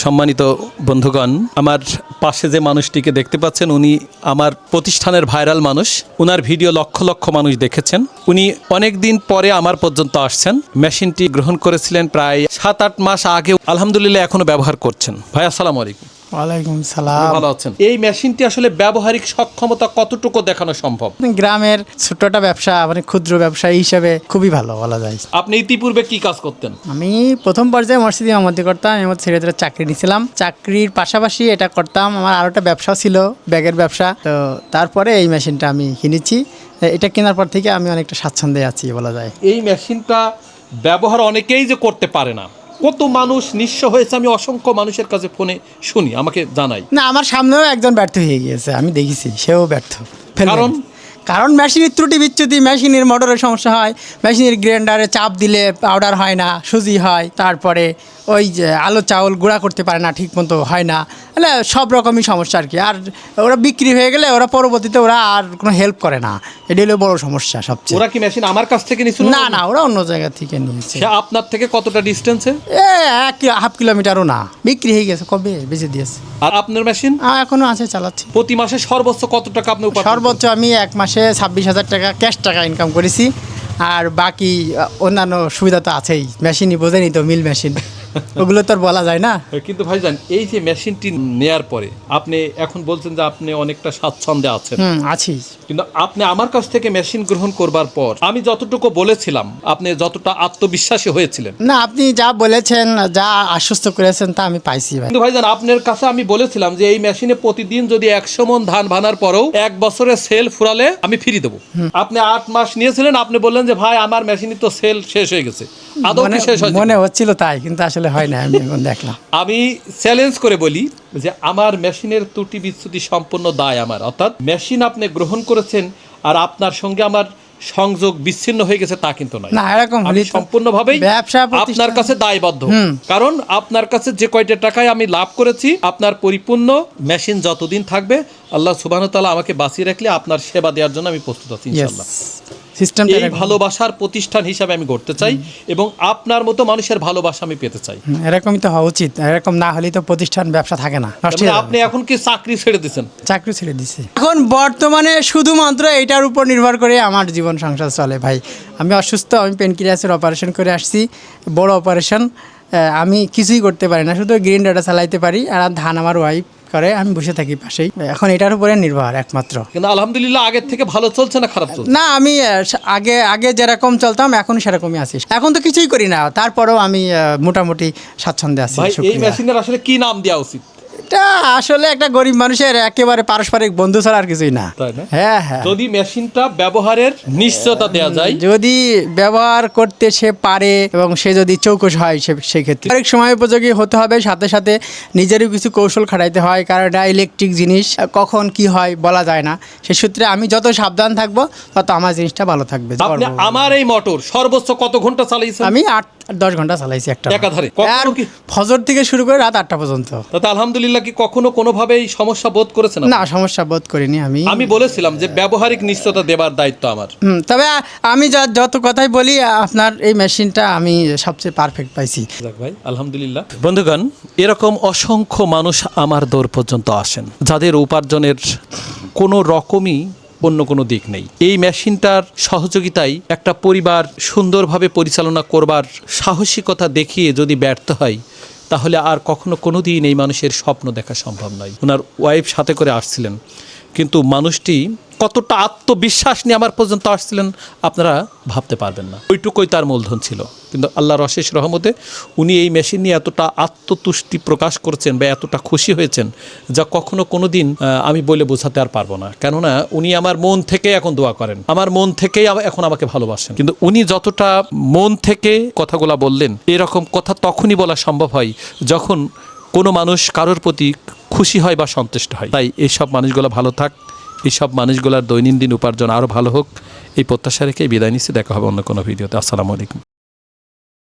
সম্মানিত বন্ধুগণ, আমার পাশে যে মানুষটিকে দেখতে পাচ্ছেন উনি আমার প্রতিষ্ঠানের ভাইরাল মানুষ। উনার ভিডিও লক্ষ লক্ষ মানুষ দেখেছেন। উনি অনেক দিন পরে আমার পর্যন্ত আসছেন। মেশিনটি গ্রহণ করেছিলেন প্রায় 7-8 মাস আগে। আলহামদুলিল্লাহ এখনো ব্যবহার করছেন। ভাই আসসালামু আলাইকুম। ওয়ালাইকুম সালাম। ভালো আছেন? এই মেশিনটি আসলে ব্যবহারিক সক্ষমতা কতটুকু দেখানো সম্ভব? গ্রামের ছোটটা ব্যবসা, মানে ক্ষুদ্র ব্যবসায়ী হিসেবে খুবই ভালো বলা যায়। আপনি ইতিপূর্বে কি কাজ করতেন? আমি প্রথম পর্যায়ে মসজিদে ইমামতি করতাম, এর মধ্যে ছেড়ে চাকরি নিয়েছিলাম। চাকরির পাশাপাশি এটা করতাম। আমার আরও একটা ব্যবসা ছিল, ব্যাগের ব্যবসা। তো তারপরে এই মেশিনটা আমি কিনেছি। এটা কেনার পর থেকে আমি অনেকটা স্বাচ্ছন্দ্যে আছি বলা যায়। এই মেশিনটা ব্যবহার অনেকেই যে করতে পারে না, কত মানুষ নিঃস্ব হয়েছে আমি অসংখ্য মানুষের কাছে ফোনে শুনি, আমাকে জানাই। না, আমার সামনেও একজন ব্যর্থ হয়ে গিয়েছে, আমি দেখেছি, সেও ব্যর্থ। কারণ মেশিনের ত্রুটি বিচ্যুতি, মেশিনের মোটরের সমস্যা হয়, মেশিনের গ্রাইন্ডারে চাপ দিলে পাউডার হয় না, সুজি হয়, তারপরে ওই যে আলো চাউল গুঁড়া করতে পারে না, ঠিক মতো হয় না, মানে সব রকমই সমস্যা আর কি। আর ওরা বিক্রি হয়ে গেলে ওরা পরবর্তীতে ওরা আর কোনো হেল্প করে না, এটি হলো বড় সমস্যা সবচেয়ে। ওরা কি মেশিন আমার কাছ থেকে নিয়েছিল? না না, ওরা অন্য জায়গা থেকে নিয়েছে। আপনার থেকে কতটা ডিস্টেন্সে? 1.5 কিলোমিটারও না, বিক্রি হয়ে গেছে, কবে বেঁচে দিয়েছে। আর আপনার মেশিন? এখনো আছে, চালাচ্ছি। প্রতি মাসে সর্বোচ্চ কত টাকা আপনি উপার্জন? সর্বোচ্চ আমি এক মাসে 26,000 টাকা ক্যাশ টাকা ইনকাম করেছি। আর বাকি অন্যান্য সুবিধা তো আছেই, মেশিনই বোঝেনি তো, মিল মেশিন, ওগুলো তো আর বলা যায় না। কিন্তু ভাইজান, এই যে মেশিনটি নেয়ার পরে আপনি এখন বলছেন যে আপনি অনেকটা স্বাচ্ছন্দ্যে আছেন। আছি। কিন্তু আপনি আমার কাছ থেকে মেশিন গ্রহণ করবার পর আমি যতটুকু বলেছিলাম, আপনি যতটা আত্মবিশ্বাসী হয়েছিলেন। না, আপনি যা বলেছেন, যা আশ্বস্ত করেছেন তা আমি পাইছি ভাই। কিন্তু ভাইজান, আপনার কাছে আমি বলেছিলাম যে এই মেশিনে প্রতিদিন যদি 100 মণ ধান ভানার পরেও 1 বছরের সেল ফুরালে আমি ফ্রি দেবো। আপনি 8 মাস নিয়েছিলেন, আপনি বললেন যে ভাই আমার মেশিনই তো সেল শেষ হয়ে গেছে। আদৌ কি শেষ হয়েছে? মনে হচ্ছিল তাই, কিন্তু আসলে হয় না, আমি এখন দেখলাম। আমি চ্যালেঞ্জ করে বলি যে আমার মেশিনের ত্রুটি বিচ্যুতি সম্পূর্ণ দায় আমার। অর্থাৎ মেশিন আপনি গ্রহণ করেছেন আর আপনার সঙ্গে আমার সংযোগ বিচ্ছিন্ন হয়ে গেছে তা কিন্তু নয়। না, এরকম আমি সম্পূর্ণভাবেই আপনার কাছে দায়বদ্ধ। কারণ আপনার কাছে যে কয়টা টাকায় আমি লাভ করেছি, আপনার পরিপূর্ণ মেশিন যতদিন থাকবে আল্লাহ সুবহানাহু ওয়া তাআলা আমাকে বাঁচিয়ে রাখলে আপনার সেবা দেওয়ার জন্য আমি প্রস্তুত আছি ইনশাআল্লাহ। এই ভালোবাসার প্রতিষ্ঠান হিসাবে আমি গড়তে চাই এবং আপনার মতো মানুষের ভালোবাসা আমি পেতে চাই। এরকমই তো হওয়া উচিত, এরকম না হলে তো প্রতিষ্ঠান ব্যবসা থাকে না। আপনি এখন কি চাকরি ছেড়ে দিয়েছেন? চাকরি ছেড়ে দিছি এখন বর্তমানে, শুধুমাত্র এটার উপর নির্ভর করে আমার জীবন সংসার চলে ভাই। আমি অসুস্থ, আমি পেনক্রিয়াসের অপারেশন করে আসছি, বড় অপারেশন। আমি কিছুই করতে পারি না, শুধু গ্রাইন্ডারটা চালাইতে পারি, আর ধান আমার ওয়াইফ করে, আমি বসে থাকি পাশেই। এখন এটার উপরে নির্ভর একমাত্র। কিন্তু আলহামদুলিল্লাহ আগের থেকে ভালো চলছে না খারাপ চলছে? না, আমি আগে যেরকম চলতাম এখন সেরকমই আছি। এখন তো কিছুই করি না, তারপরেও আমি মোটামুটি স্বাচ্ছন্দ্যে আছি। এই মেশিনের আসলে কি নাম দেওয়া উচিত? এটা আসলে একটা গরিব মানুষের একেবারে পারস্পরিক বন্ধু ছাড়া আর কিছুই না। হ্যাঁ, যদি মেশিনটা ব্যবহারের নিশ্চয়তা দেওয়া যায়, যদি ব্যবহার করতে সে পারে এবং সে যদি চৌকস হয়, সেক্ষেত্রে অনেক সময় উপযোগী হতে হবে। সাথে সাথে নিজেরও কিছু কৌশল খাটাইতে হয়, কারণ এটা ইলেকট্রিক জিনিস, কখন কি হয় বলা যায় না। সে সূত্রে আমি যত সাবধান থাকবো তত আমার জিনিসটা ভালো থাকবে। আপনি আমার এই মোটর সর্বোচ্চ কত ঘন্টা চালাইছেন? আমি 8-10 ঘন্টা চালাইছি একাধারে, ফজর থেকে শুরু করে রাত 8টা পর্যন্ত। তাতে আলহামদুলিল্লাহ কি কখনো কোনোভাবেই সমস্যা বোধ করেছেন? না, সমস্যা বোধ করিনি। আমি বলেছিলাম যে ব্যবহারিক নিশ্চয়তা দেবার দায়িত্ব আমার। তবে আমি যত কথাই বলি, আপনার এই মেশিনটা আমি সবচেয়ে পারফেক্ট পাইছি ভাই, আলহামদুলিল্লাহ। বন্ধুগণ, এরকম অসংখ্য মানুষ আমার দৌর পর্যন্ত আসেন যাদের উপার্জনের কোনো রকমই অন্য কোনো দিক নেই। এই মেশিনটার সহযোগিতায় একটা পরিবার সুন্দরভাবে পরিচালনা করবার সাহসিকতা দেখিয়ে যদি ব্যর্থ হয়, তাহলে আর কখনো কোনো দিন এই মানুষের স্বপ্ন দেখা সম্ভব নয়। ওনার ওয়াইফ সাথে করে আসছিলেন, কিন্তু মানুষটি কতটা আত্মবিশ্বাস নিয়ে আমার পর্যন্ত আসছিলেন আপনারা ভাবতে পারবেন না। ওইটুকুই তার মূলধন ছিল। কিন্তু আল্লাহর অশেষ রহমতে উনি এই মেশিন নিয়ে এতটা আত্মতুষ্টি প্রকাশ করছেন বা এতটা খুশি হয়েছেন যা কখনো কোনো দিন আমি বলে বোঝাতে আর পারবো না। কেননা উনি আমার মন থেকে এখন দোয়া করেন, আমার মন থেকেই এখন আমাকে ভালোবাসেন। কিন্তু উনি যতটা মন থেকে কথাগুলা বললেন, এরকম কথা তখনই বলা সম্ভব হয় যখন কোনো মানুষ কারোর প্রতি খুশি হয় বা সন্তুষ্ট হয়। তাই এইসব মানুষগুলো ভালো থাক, এইসব মানুষগুলোর দৈনন্দিন উপার্জন আরও ভালো হোক, এই প্রত্যাশা রেখে বিদায় নিচ্ছি। দেখা হবে অন্য কোনো ভিডিওতে। আসসালামু আলাইকুম।